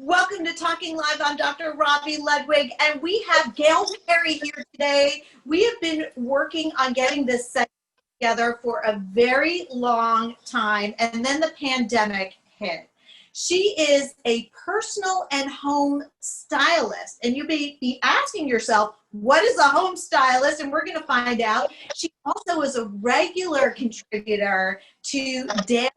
Welcome to Talking Live. I'm Dr. Robi Ludwig, and we have Gayle here today. We have been working on getting this set together for a very long time, and then the pandemic hit. She is a personal and home stylist, and you may be asking yourself, what is a home stylist? And we're going to find out. She also is a regular contributor to Daily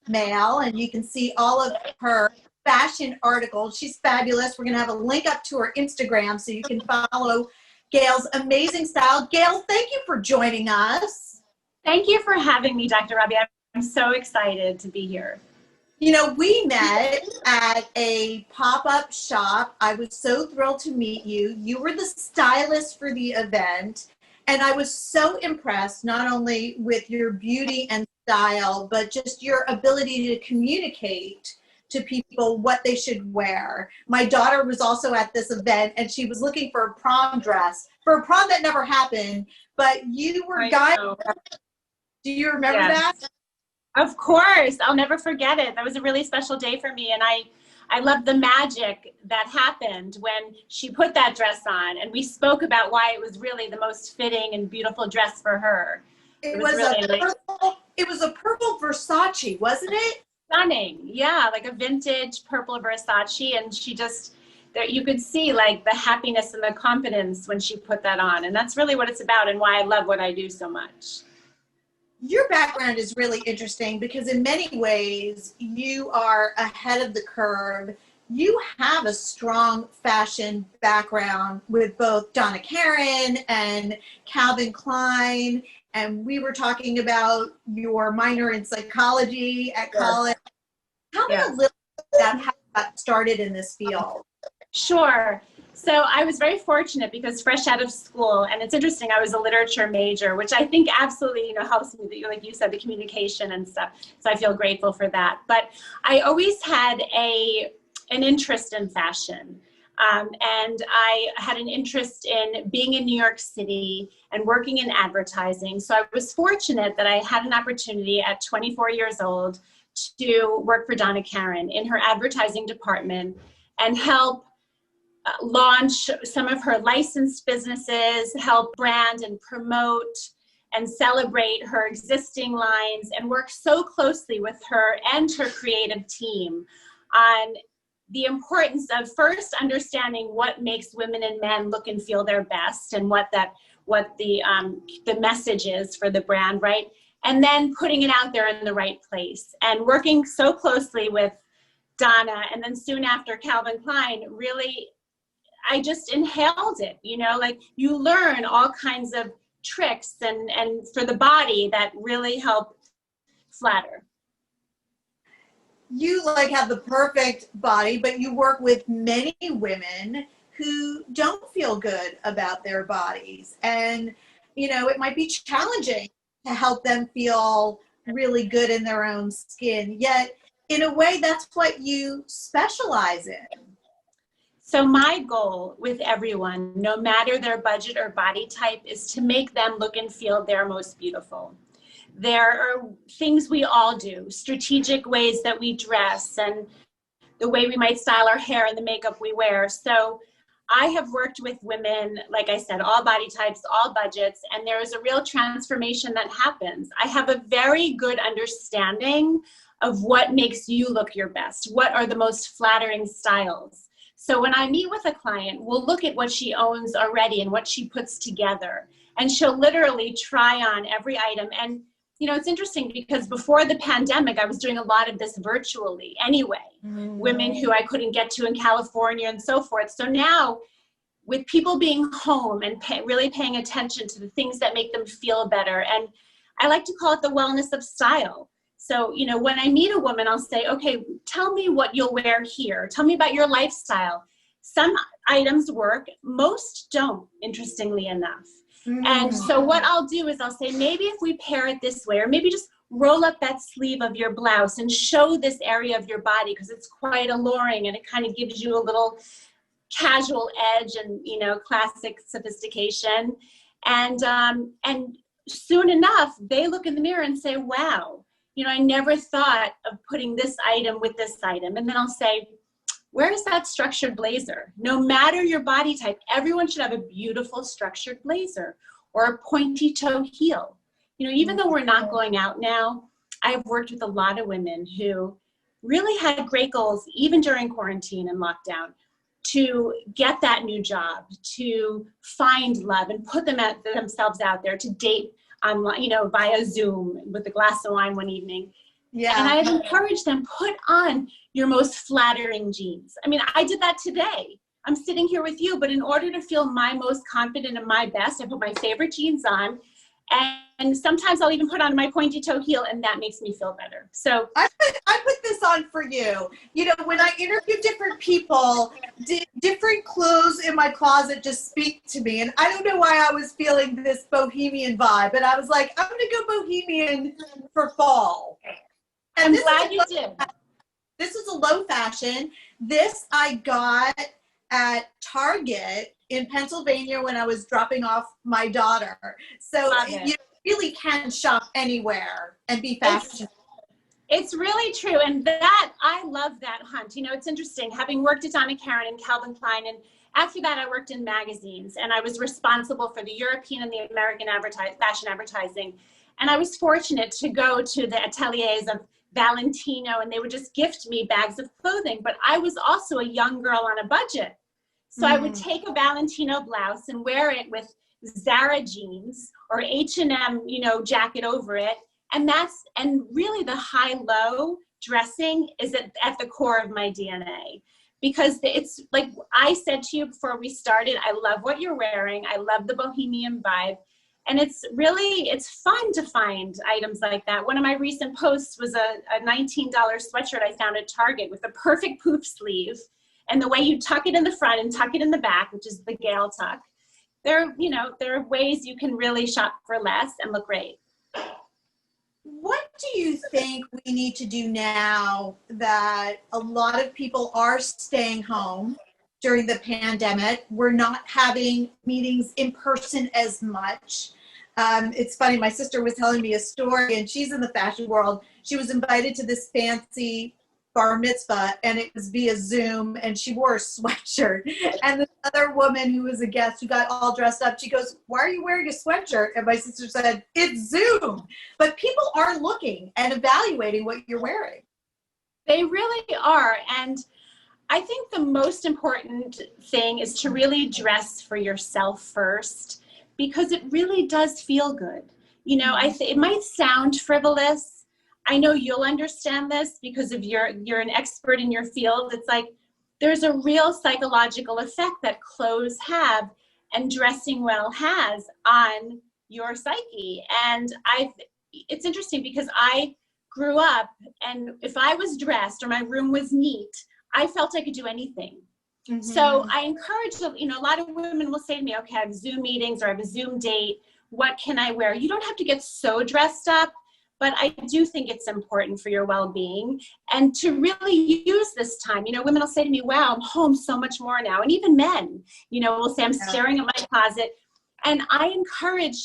Mail, and you can see all of her fashion articles. She's fabulous. We're going to have a link up to her Instagram so you can follow Gayle's amazing style. Gayle, thank you for joining us. Thank you for having me, Dr. Robi. I'm so excited to be here. You know, we met at a pop-up shop. I was so thrilled to meet you. You were the stylist for the event, and I was so impressed not only with your beauty and style, but just your ability to communicate to people what they should wear. My daughter was also at this event, and she was looking for a prom dress for a prom that never happened, but you were guiding her. Do you remember that? Of course. I'll never forget it. That was a really special day for me, and I love the magic that happened when she put that dress on, and we spoke about why it was really the most fitting and beautiful dress for her. It was a purple Versace, wasn't it? Stunning. Yeah, like a vintage purple Versace, and she just, you could see like the happiness and the confidence when she put that on, and that's really what it's about and why I love what I do so much. Your background is really interesting because in many ways you are ahead of the curve. You have a strong fashion background with both Donna Karan and Calvin Klein. And we were talking about your minor in psychology at college. Tell me a little bit about how you got started in this field. Sure. So I was very fortunate because fresh out of school, and it's interesting, I was a literature major, which I think absolutely, helps me, like you said, the communication and stuff. So I feel grateful for that. But I always had an interest in fashion. And I had an interest in being in New York City and working in advertising. So I was fortunate that I had an opportunity at 24 years old to work for Donna Karan in her advertising department and help launch some of her licensed businesses, help brand and promote and celebrate her existing lines, and work so closely with her and her creative team on the importance of first understanding what makes women and men look and feel their best and what the message is for the brand, right? And then putting it out there in the right place and working so closely with Donna, and then soon after Calvin Klein, really, I just inhaled it, like you learn all kinds of tricks and for the body that really help flatter. You have the perfect body, but you work with many women who don't feel good about their bodies. And, it might be challenging to help them feel really good in their own skin. Yet, in a way, that's what you specialize in. So my goal with everyone, no matter their budget or body type, is to make them look and feel their most beautiful. There are things we all do, strategic ways that we dress and the way we might style our hair and the makeup we wear. So I have worked with women, like I said, all body types, all budgets, and there is a real transformation that happens. I have a very good understanding of what makes you look your best. What are the most flattering styles? So when I meet with a client, we'll look at what she owns already and what she puts together. And she'll literally try on every item. And it's interesting because before the pandemic, I was doing a lot of this virtually anyway, women who I couldn't get to in California and so forth. So now with people being home and really paying attention to the things that make them feel better, and I like to call it the wellness of style. So, when I meet a woman, I'll say, okay, tell me what you'll wear here. Tell me about your lifestyle. Some items work, most don't, interestingly enough. And so what I'll do is I'll say, maybe if we pair it this way, or maybe just roll up that sleeve of your blouse and show this area of your body because it's quite alluring and it kind of gives you a little casual edge and, classic sophistication. And soon enough, they look in the mirror and say, wow, I never thought of putting this item with this item. And then I'll say, where's that structured blazer? No matter your body type, everyone should have a beautiful structured blazer or a pointy toe heel. You know, even though we're not going out now, I've worked with a lot of women who really had great goals, even during quarantine and lockdown, to get that new job, to find love and put themselves out there, to date online, you know, via Zoom with a glass of wine one evening. Yeah. And I've encouraged them, put on your most flattering jeans. I mean, I did that today. I'm sitting here with you, but in order to feel my most confident and my best, I put my favorite jeans on. And sometimes I'll even put on my pointy toe heel, and that makes me feel better. So I put this on for you. You know, when I interview different people, different clothes in my closet just speak to me. And I don't know why I was feeling this bohemian vibe, but I was like, I'm going to go bohemian for fall. And I'm glad you did. This is a low fashion. This I got at Target in Pennsylvania when I was dropping off my daughter. So you really can shop anywhere and be fashionable. It's really true. And that, I love that hunt. You know, it's interesting, having worked at Donna Karan and Calvin Klein, and after that I worked in magazines, and I was responsible for the European and the American fashion advertising. And I was fortunate to go to the ateliers of Valentino, and they would just gift me bags of clothing. But I was also a young girl on a budget. So I would take a Valentino blouse and wear it with Zara jeans or H&M, you know, jacket over it. And really the high-low dressing is at the core of my DNA. Because it's like I said to you before we started, I love what you're wearing. I love the bohemian vibe. And it's fun to find items like that. One of my recent posts was a $19 sweatshirt I found at Target with a perfect poof sleeve. And the way you tuck it in the front and tuck it in the back, which is the Gayle tuck. There are ways you can really shop for less and look great. What do you think we need to do now that a lot of people are staying home during the pandemic? We're not having meetings in person as much. It's funny, my sister was telling me a story, and she's in the fashion world. She was invited to this fancy bar mitzvah, and it was via Zoom, and she wore a sweatshirt. And this other woman who was a guest who got all dressed up, she goes, "Why are you wearing a sweatshirt?" And my sister said, "It's Zoom." But people are looking and evaluating what you're wearing. They really are. And I think the most important thing is to really dress for yourself first, because it really does feel good. You know, it might sound frivolous. I know you'll understand this because of you're an expert in your field. It's like there's a real psychological effect that clothes have and dressing well has on your psyche. And it's interesting because I grew up, and if I was dressed or my room was neat, I felt I could do anything. Mm-hmm. So I encourage, you know, a lot of women will say to me, okay, I have Zoom meetings or I have a Zoom date. What can I wear? You don't have to get so dressed up. But I do think it's important for your well-being and to really use this time. You know, women will say to me, wow, I'm home so much more now. And even men, you know, will say, I'm staring at my closet. And I encourage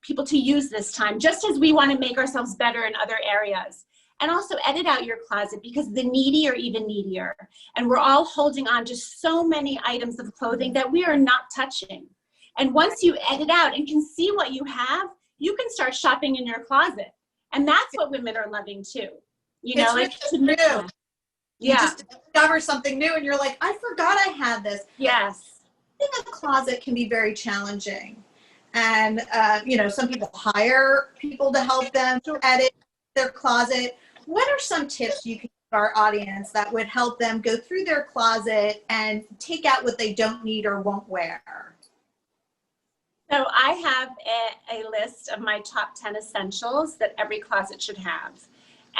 people to use this time, just as we want to make ourselves better in other areas. And also edit out your closet, because the needy are even needier. And we're all holding on to so many items of clothing that we are not touching. And once you edit out and can see what you have, you can start shopping in your closet. And that's what women are loving too. You know, like new. You just discover something new and you're like, I forgot I had this. Yes. I think a closet can be very challenging. And, you know, some people hire people to help them to edit their closet. What are some tips you can give our audience that would help them go through their closet and take out what they don't need or won't wear? So I have a list of my top 10 essentials that every closet should have.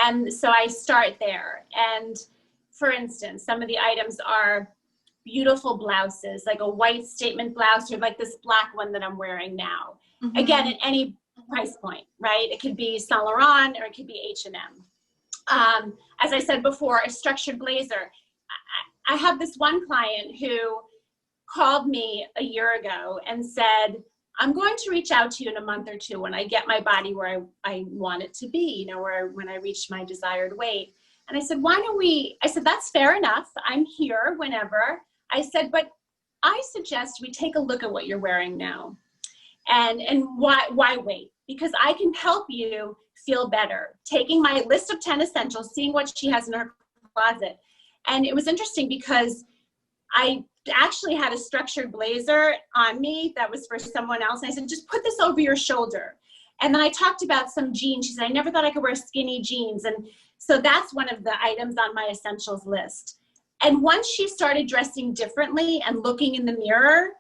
And so I start there. And for instance, some of the items are beautiful blouses, like a white statement blouse or like this black one that I'm wearing now. Mm-hmm. Again, at any price point, right? It could be Saint Laurent or it could be H&M. As I said before, a structured blazer. I have this one client who called me a year ago and said, I'm going to reach out to you in a month or two when I get my body where I want it to be, you know, when I reach my desired weight. And I said, why don't we, I said, that's fair enough. I'm here whenever. I said, but I suggest we take a look at what you're wearing now. And why wait? Because I can help you feel better. Taking my list of 10 essentials, seeing what she has in her closet. And it was interesting because I actually had a structured blazer on me that was for someone else. And I said, just put this over your shoulder. And then I talked about some jeans. She said, I never thought I could wear skinny jeans. And so that's one of the items on my essentials list. And once she started dressing differently and looking in the mirror,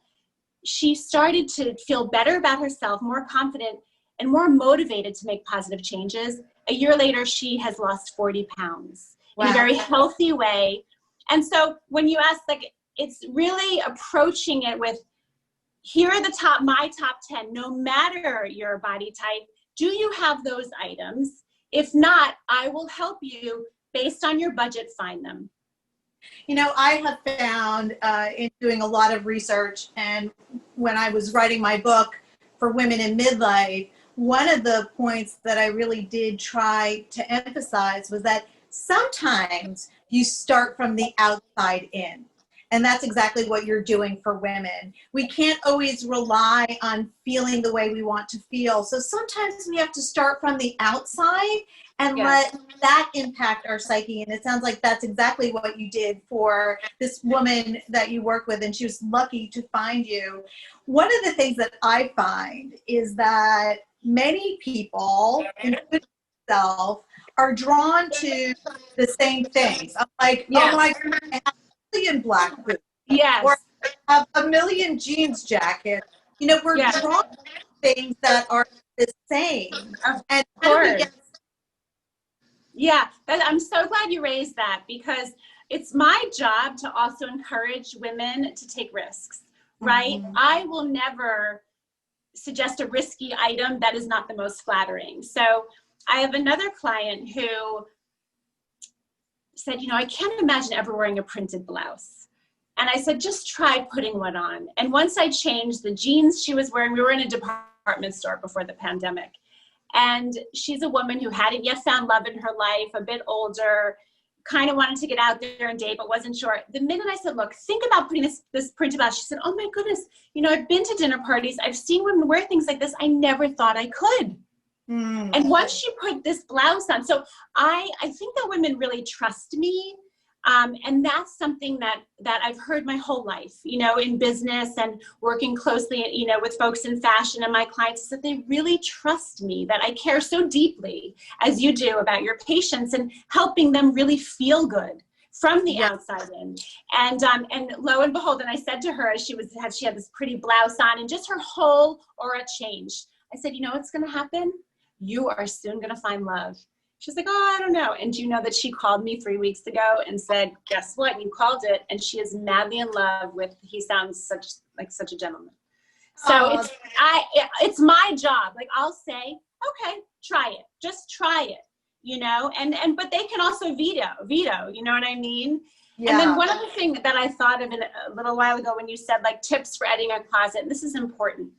she started to feel better about herself, more confident, and more motivated to make positive changes. A year later, she has lost 40 pounds in a very healthy way. And so when you ask, like, it's really approaching it with, here are my top 10, no matter your body type, do you have those items? If not, I will help you based on your budget, find them. You know, I have found in doing a lot of research, and when I was writing my book for women in midlife, one of the points that I really did try to emphasize was that sometimes you start from the outside in. And that's exactly what you're doing for women. We can't always rely on feeling the way we want to feel. So sometimes we have to start from the outside and let that impact our psyche. And it sounds like that's exactly what you did for this woman that you work with, and she was lucky to find you. One of the things that I find is that many people, including myself, are drawn to the same things. I'm like, oh my God, I have a million black boots. Yes. Or I have a million jeans jackets. You know, we're drawn to things that are the same. Of course. Yeah, I'm so glad you raised that, because it's my job to also encourage women to take risks, right? Mm-hmm. I will never suggest a risky item that is not the most flattering. So I have another client who said, you know, I can't imagine ever wearing a printed blouse. And I said, just try putting one on. And once I changed the jeans she was wearing, we were in a department store before the pandemic. And she's a woman who hadn't yet found love in her life, a bit older, kind of wanted to get out there and date, but wasn't sure. The minute I said, look, think about putting this printed blouse, she said, oh my goodness, you know, I've been to dinner parties. I've seen women wear things like this. I never thought I could. Mm. And once she put this blouse on, so I think that women really trust me. And that's something that I've heard my whole life, you know, in business and working closely, you know, with folks in fashion and my clients, is that they really trust me, that I care so deeply, as you do, about your patients and helping them really feel good from the outside in. And lo and behold, and I said to her, as she had this pretty blouse on, and just her whole aura changed. I said, you know what's going to happen? You are soon going to find love. She's like, oh, I don't know. And do you know that she called me 3 weeks ago and said, guess what? You called it. And she is madly in love with, he sounds such a gentleman. So it's my job. Like, I'll say, okay, try it. Just try it, you know, but they can also veto, you know what I mean? Yeah. And then one other thing that I thought of a little while ago when you said, like, tips for editing a closet, and this is important.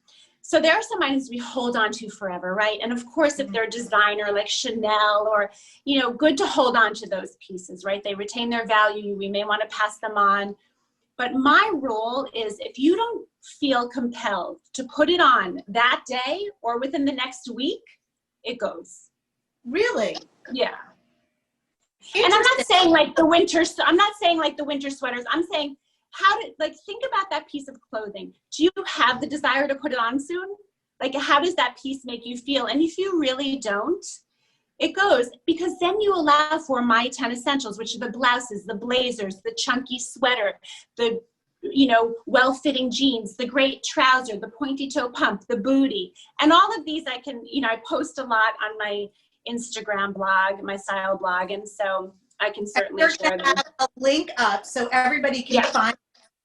So there are some items we hold on to forever, right? And of course, if they're designer like Chanel or, you know, good to hold on to those pieces, right? They retain their value. We may want to pass them on. But my rule is, if you don't feel compelled to put it on that day or within the next week, it goes. Really? Yeah. And I'm not saying like the winter sweaters. I'm saying, think about that piece of clothing. Do you have the desire to put it on soon? Like, how does that piece make you feel? And if you really don't, it goes, because then you allow for my 10 essentials, which are the blouses, the blazers, the chunky sweater, the, you know, well-fitting jeans, the great trouser, the pointy toe pump, the booty. And all of these I can, you know, I post a lot on my Instagram blog, my style blog. And so I can certainly share them. Have a link up so everybody can find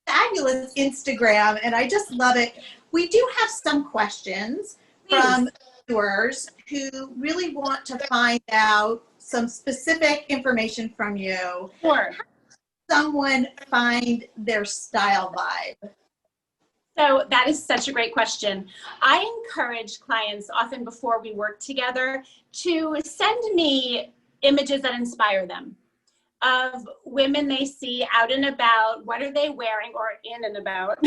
fabulous Instagram, and I just love it. We do have some questions from viewers who really want to find out some specific information from you. Sure. How does someone find their style vibe? So that is such a great question. I encourage clients, often before we work together, to send me images that inspire them. of women they see out and about, what are they wearing, or in and about,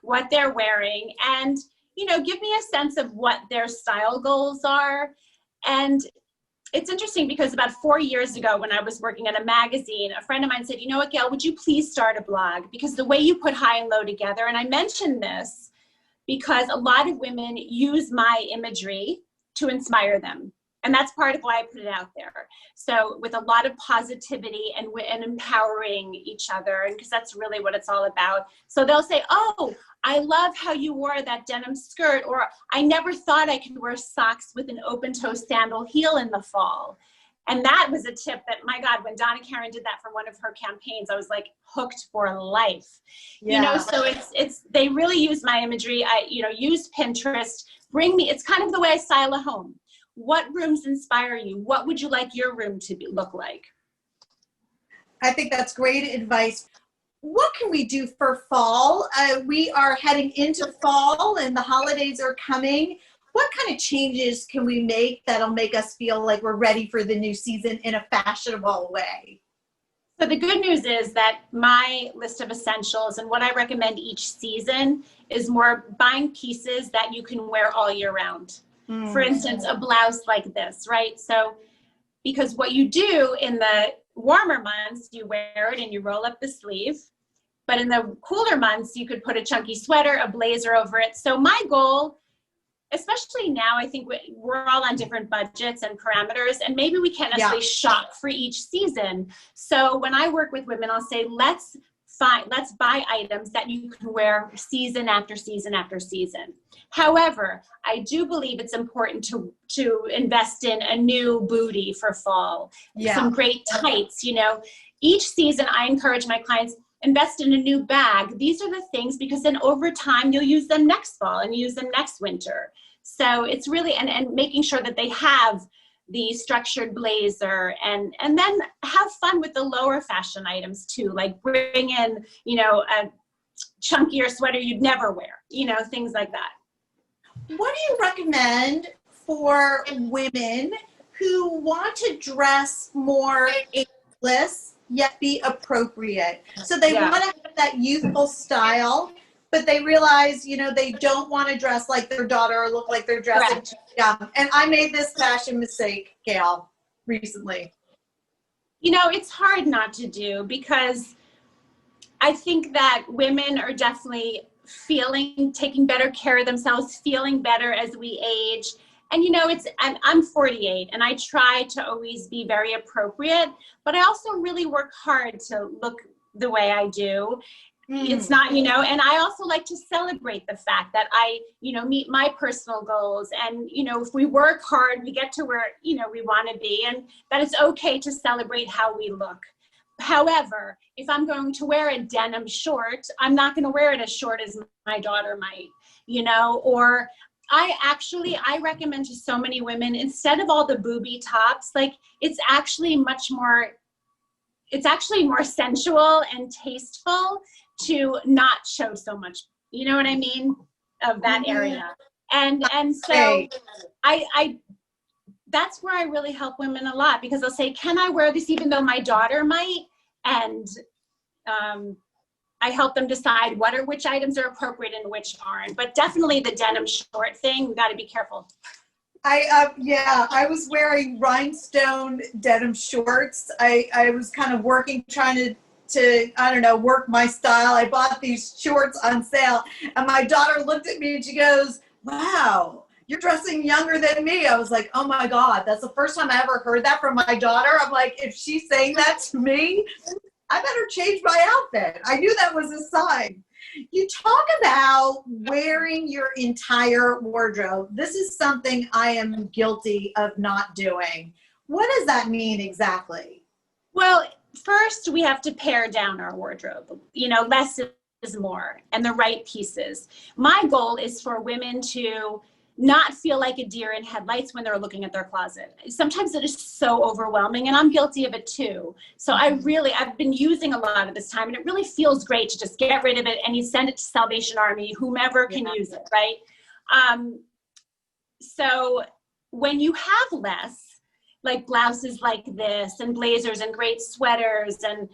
what they're wearing, and, you know, give me a sense of what their style goals are. And it's interesting because about 4 years ago when I was working at a magazine, a friend of mine said, you know what, Gayle, would you please start a blog? Because the way you put high and low together, and I mentioned this because a lot of women use my imagery to inspire them. And that's part of why I put it out there. So with a lot of positivity and empowering each other, and because that's really what it's all about. So they'll say, oh, I love how you wore that denim skirt, or I never thought I could wear socks with an open toe sandal heel in the fall. And that was a tip that, my God, when Donna Karan did that for one of her campaigns, I was like hooked for life. Yeah. You know, so it's they really use my imagery. I, you know, use Pinterest, it's kind of the way I style a home. What rooms inspire you? What would you like your room to look like? I think that's great advice. What can we do for fall? We are heading into fall and the holidays are coming. What kind of changes can we make that'll make us feel like we're ready for the new season in a fashionable way? So the good news is that my list of essentials and what I recommend each season is more buying pieces that you can wear all year round. For instance, a blouse like this, right? So because what you do in the warmer months, you wear it and you roll up the sleeve. But in the cooler months, you could put a chunky sweater, a blazer over it. So my goal, especially now, I think we're all on different budgets and parameters, and maybe we can't necessarily shop for each season. So when I work with women, I'll say, let's buy items that you can wear season after season after season. However, I do believe it's important to invest in a new booty for fall. Some great tights, you know. Each season I encourage my clients, invest in a new bag. These are the things, because then over time you'll use them next fall and use them next winter. So it's really, and making sure that they have the structured blazer, and then have fun with the lower fashion items too, like bring in, you know, a chunkier sweater you'd never wear, you know, things like that. What do you recommend for women who want to dress more ageless yet be appropriate? So they want to have that youthful style, but they realize, you know, they don't want to dress like their daughter or look like they're dressing too young. And I made this fashion mistake, Gayle, recently. You know, it's hard not to do, because I think that women are definitely taking better care of themselves, feeling better as we age. And, you know, I'm 48 and I try to always be very appropriate, but I also really work hard to look the way I do. It's not, you know, and I also like to celebrate the fact that I, you know, meet my personal goals, and, you know, if we work hard, we get to where, you know, we want to be, and that it's okay to celebrate how we look. However, if I'm going to wear a denim short, I'm not going to wear it as short as my daughter might, you know, or I recommend to so many women, instead of all the booby tops, like it's actually more sensual and tasteful to not show so much, you know what I mean, of that area. And so I that's where I really help women a lot, because they'll say, can I wear this even though my daughter might? And I help them decide which items are appropriate and which aren't. But definitely the denim short thing, we got to be careful. I was wearing rhinestone denim shorts. I was kind of trying to I don't know, work my style. I bought these shorts on sale, and my daughter looked at me and she goes, wow, you're dressing younger than me. I was like, oh my God, that's the first time I ever heard that from my daughter. I'm like, if she's saying that to me, I better change my outfit. I knew that was a sign. You talk about wearing your entire wardrobe. This is something I am guilty of not doing. What does that mean exactly? Well, first we have to pare down our wardrobe. You know, less is more, and the right pieces. My goal is for women to not feel like a deer in headlights when they're looking at their closet. Sometimes it is so overwhelming, and I'm guilty of it too. So I've been using a lot of this time, and it really feels great to just get rid of it and you send it to Salvation Army, whomever can use it, right? So when you have less, like blouses like this and blazers and great sweaters and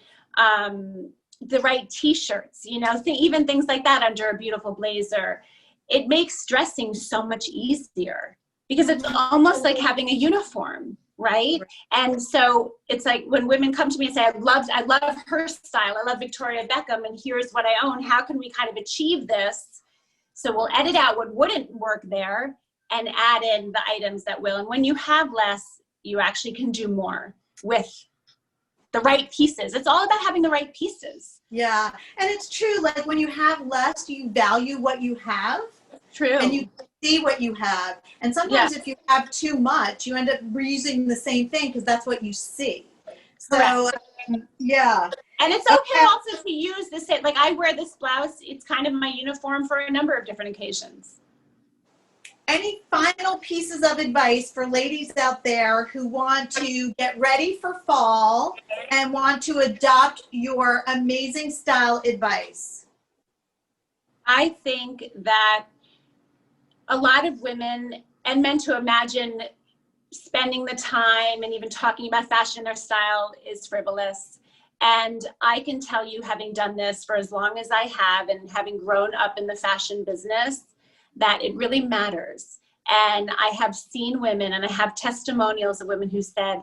the right t-shirts, you know, even things like that under a beautiful blazer. It makes dressing so much easier because it's almost like having a uniform, right? And so it's like when women come to me and say, I love her style, I love Victoria Beckham, and here's what I own. How can we kind of achieve this? So we'll edit out what wouldn't work there and add in the items that will. And when you have less, you actually can do more with the right pieces. It's all about having the right pieces. Yeah. And it's true. Like when you have less, you value what you have. True. And you see what you have. And sometimes if you have too much, you end up reusing the same thing because that's what you see. So, yeah. And it's okay also to use this. Like I wear this blouse. It's kind of my uniform for a number of different occasions. Any final pieces of advice for ladies out there who want to get ready for fall and want to adopt your amazing style advice? I think that a lot of women and men to imagine spending the time and even talking about fashion or style is frivolous. And I can tell you, having done this for as long as I have and having grown up in the fashion business, that it really matters. And I have seen women and I have testimonials of women who said,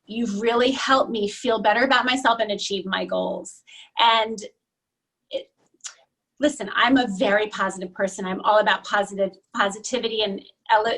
you've really helped me feel better about myself and achieve my goals. And listen, I'm a very positive person. I'm all about positivity and,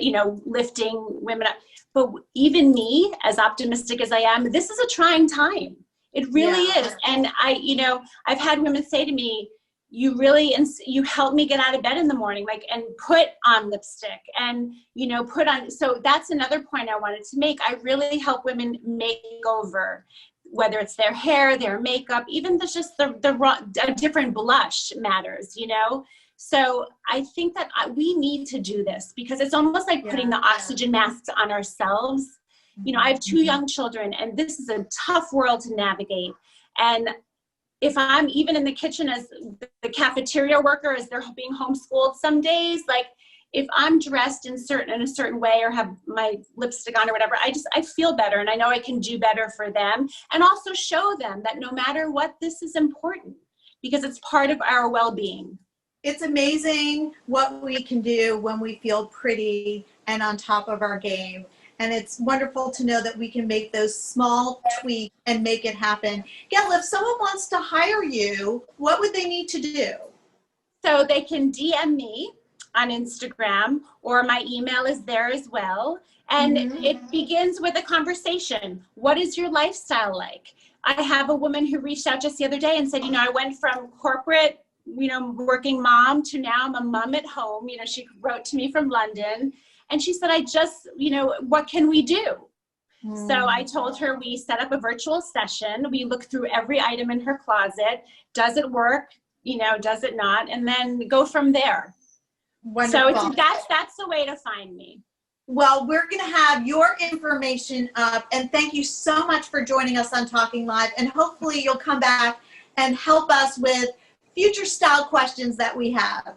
you know, lifting women up. But even me, as optimistic as I am, this is a trying time. It really is. And I've had women say to me, you help me get out of bed in the morning, like, and put on lipstick and, you know, so that's another point I wanted to make. I really help women make over, whether it's their hair, their makeup, even a different blush matters, you know? So I think that we need to do this because it's almost like putting the oxygen masks on ourselves. You know, I have 2 young children and this is a tough world to navigate. And if I'm even in the kitchen as the cafeteria worker, as they're being homeschooled some days, like if I'm dressed in a certain way or have my lipstick on or whatever, I feel better and I know I can do better for them and also show them that no matter what, this is important because it's part of our well-being. It's amazing what we can do when we feel pretty and on top of our game. And it's wonderful to know that we can make those small tweaks and make it happen. Gayle, if someone wants to hire you, what would they need to do? So they can DM me on Instagram, or my email is there as well. And it begins with a conversation. What is your lifestyle like? I have a woman who reached out just the other day and said, you know, I went from corporate, you know, working mom to now I'm a mom at home. You know, she wrote to me from London. And she said, you know, what can we do? So I told her we set up a virtual session. We look through every item in her closet. Does it work? You know, does it not? And then go from there. Wonderful. So that's the way to find me. Well, we're going to have your information up. And thank you so much for joining us on Talking Live. And hopefully you'll come back and help us with future style questions that we have.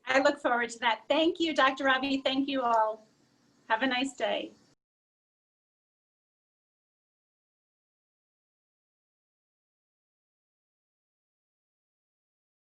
I look forward to that. Thank you, Dr. Robi. Thank you all. Have a nice day.